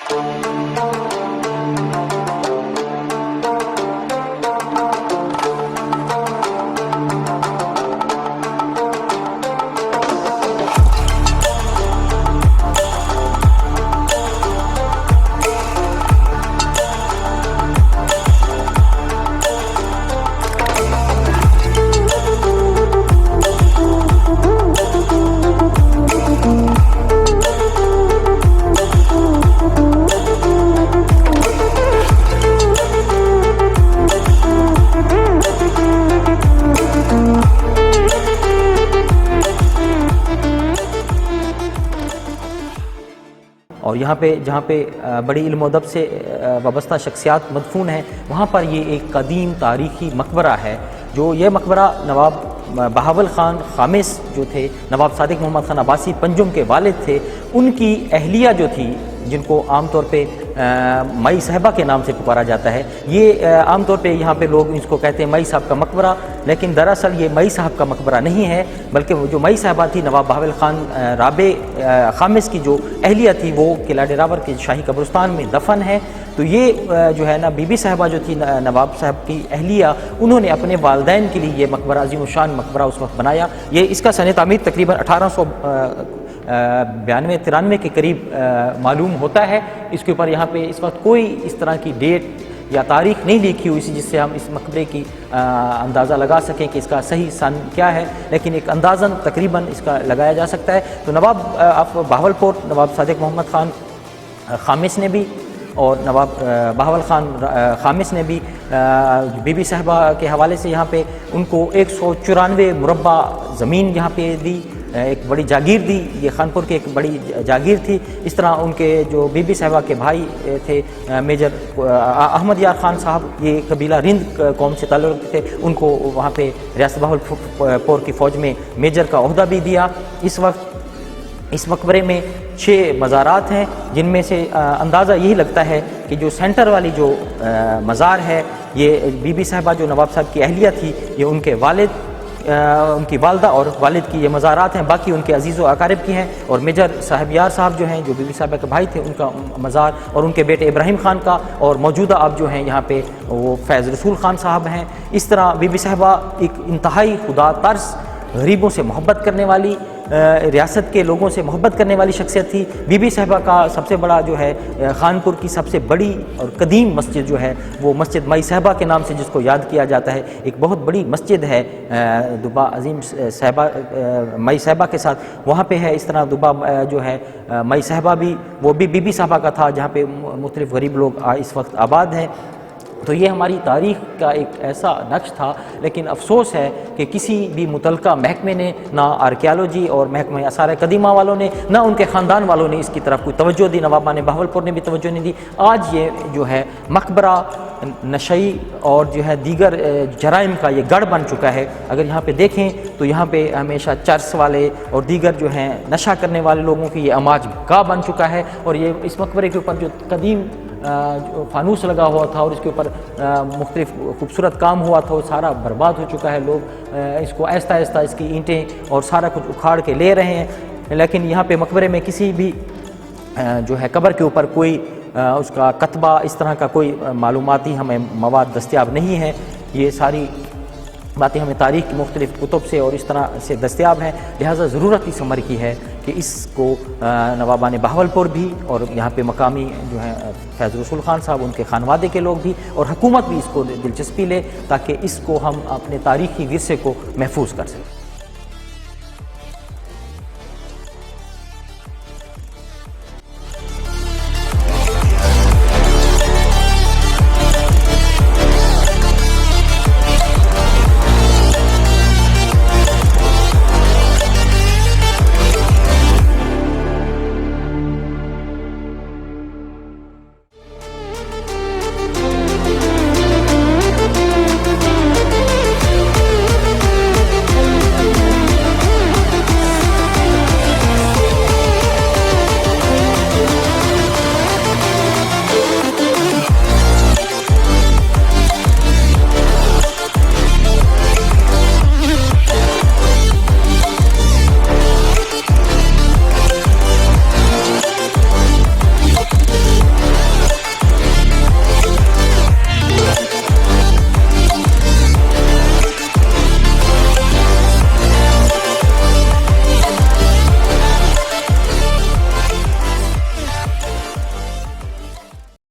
और यहाँ पे जहाँ पे बड़ी इल्म अदब से वाबस्ता शख्सियात मदफून हैं, वहाँ पर ये एक कदीम तारीख़ी मकबरा है। जो ये मकबरा नवाब बहावल ख़ान ख़ामिस जो थे, नवाब सादिक मोहम्मद ख़ान अब्बासी पंजुम के वालिद थे, उनकी अहलिया जो थी, जिनको आम तौर पे मई साहबा के नाम से पुकारा जाता है। ये आम तौर पे यहाँ पे लोग इसको कहते हैं मई साहब का मकबरा, लेकिन दरअसल ये मई साहब का मकबरा नहीं है, बल्कि वो जो मई साहबा थी नवाब बहावल ख़ान राबे ख़ामिस की जो अहलिया थी, वो किला डेरावर के शाही कब्रिस्तान में दफन है। तो ये जो है ना बीबी साहबा जो थी नवाब साहब की अहलिया, उन्होंने अपने वालदैन के लिए ये मकबरा अज़ीम शान मकबरा उस वक्त बनाया। ये इसका सन तामीर तकरीबन 1892-93 के करीब मालूम होता है। इसके ऊपर यहाँ पे इस वक्त कोई इस तरह की डेट या तारीख़ नहीं लिखी हुई जिससे हम इस मकबरे की अंदाज़ा लगा सकें कि इसका सही सन क्या है, लेकिन एक अंदाज़न तकरीबन इसका लगाया जा सकता है। तो नवाब बहावलपुर नवाब सादिक मोहम्मद ख़ान ख़ामिस ने भी और नवाब बहावल ख़ान ख़ामिस ने भी बीबी साहबा के हवाले से यहाँ पे उनको 194 मुरब्बा ज़मीन यहाँ पे दी, एक बड़ी जागीर दी। ये खानपुर की एक बड़ी जागीर थी। इस तरह उनके जो बीबी साहबा के भाई थे मेजर अहमद यार ख़ान साहब, ये कबीला रिंद कौम से ताल्लुक़ थे, उनको वहाँ पे रियासत बहावलपुर की फ़ौज में मेजर का ओहदा भी दिया। इस वक्त इस मकबरे में 6 मज़ारात हैं, जिनमें से अंदाज़ा यही लगता है कि जो सेंटर वाली जो मज़ार है, ये बीबी साहबा जो नवाब साहब की अहलिया थी, ये उनके वालिद, उनकी वालदा और वालिद की ये मज़ारात हैं। बाकी उनके अजीज़ व अकारिब की हैं। और मेजर साहब यार साहब जो हैं, जो बीबी साहबा के भाई थे, उनका मज़ार और उनके बेटे इब्राहिम ख़ान का, और मौजूदा अब जो हैं यहाँ पे वो फैज़ रसूल ख़ान साहब हैं। इस तरह बीबी साहबा एक इंतहाई खुदा तर्स, गरीबों से मोहब्बत करने वाली, रियासत के लोगों से मोहब्बत करने वाली शख्सियत थी। बीबी साहबा का सबसे बड़ा जो है खानपुर की सबसे बड़ी और कदीम मस्जिद जो है, वो मस्जिद मई साहबा के नाम से जिसको याद किया जाता है, एक बहुत बड़ी मस्जिद है दुबा अजीम साहबा मई साहबा के साथ, वहाँ पे है। इस तरह दुबा जो है मई साहबा भी, वो भी बीबी साहबा का था, जहाँ पे मुख्तलिफ गरीब लोग इस वक्त आबाद हैं। तो ये हमारी तारीख़ का एक ऐसा नक्श था, लेकिन अफसोस है कि किसी भी मुतलका महकमे ने, ना आर्कियालॉजी और महकमा आसार कदीमा वालों ने, ना उनके ख़ानदान वालों ने इसकी तरफ कोई तवज्जो दी। नवाबान बहावलपुर ने भी तवज्जो नहीं दी। आज ये जो है मकबरा नशई और जो है दीगर जराइम का ये गढ़ बन चुका है। अगर यहाँ पे देखें तो यहाँ पे हमेशा चर्स वाले और दीगर जो हैं नशा करने वाले लोगों की ये अमाज गाह बन चुका है। और ये इस मकबरे के ऊपर जो कदीम जो फानूस लगा हुआ था और इसके ऊपर मुख्तलिफ खूबसूरत काम हुआ था, वो सारा बर्बाद हो चुका है। लोग इसको आहिस्ता आहिस्ता इसकी ईंटें और सारा कुछ उखाड़ के ले रहे हैं। लेकिन यहाँ पे मकबरे में किसी भी जो है कब्र के ऊपर कोई उसका कतबा, इस तरह का कोई मालूमाती हमें मवाद दस्तियाब नहीं है। ये सारी बातें हमें तारीख़ की मुख्तलिफ कुतुब से और इस तरह से दस्तियाब हैं। लिहाजा ज़रूरत इस अमर की है कि इसको नवाबान बहावलपुर भी और यहाँ पे मकामी जो है फैज़ रसूल ख़ान साहब, उनके खानवादे के लोग भी और हुकूमत भी इसको दिलचस्पी ले, ताकि इसको हम अपने तारीख़ी विरसे को महफूज कर सकें।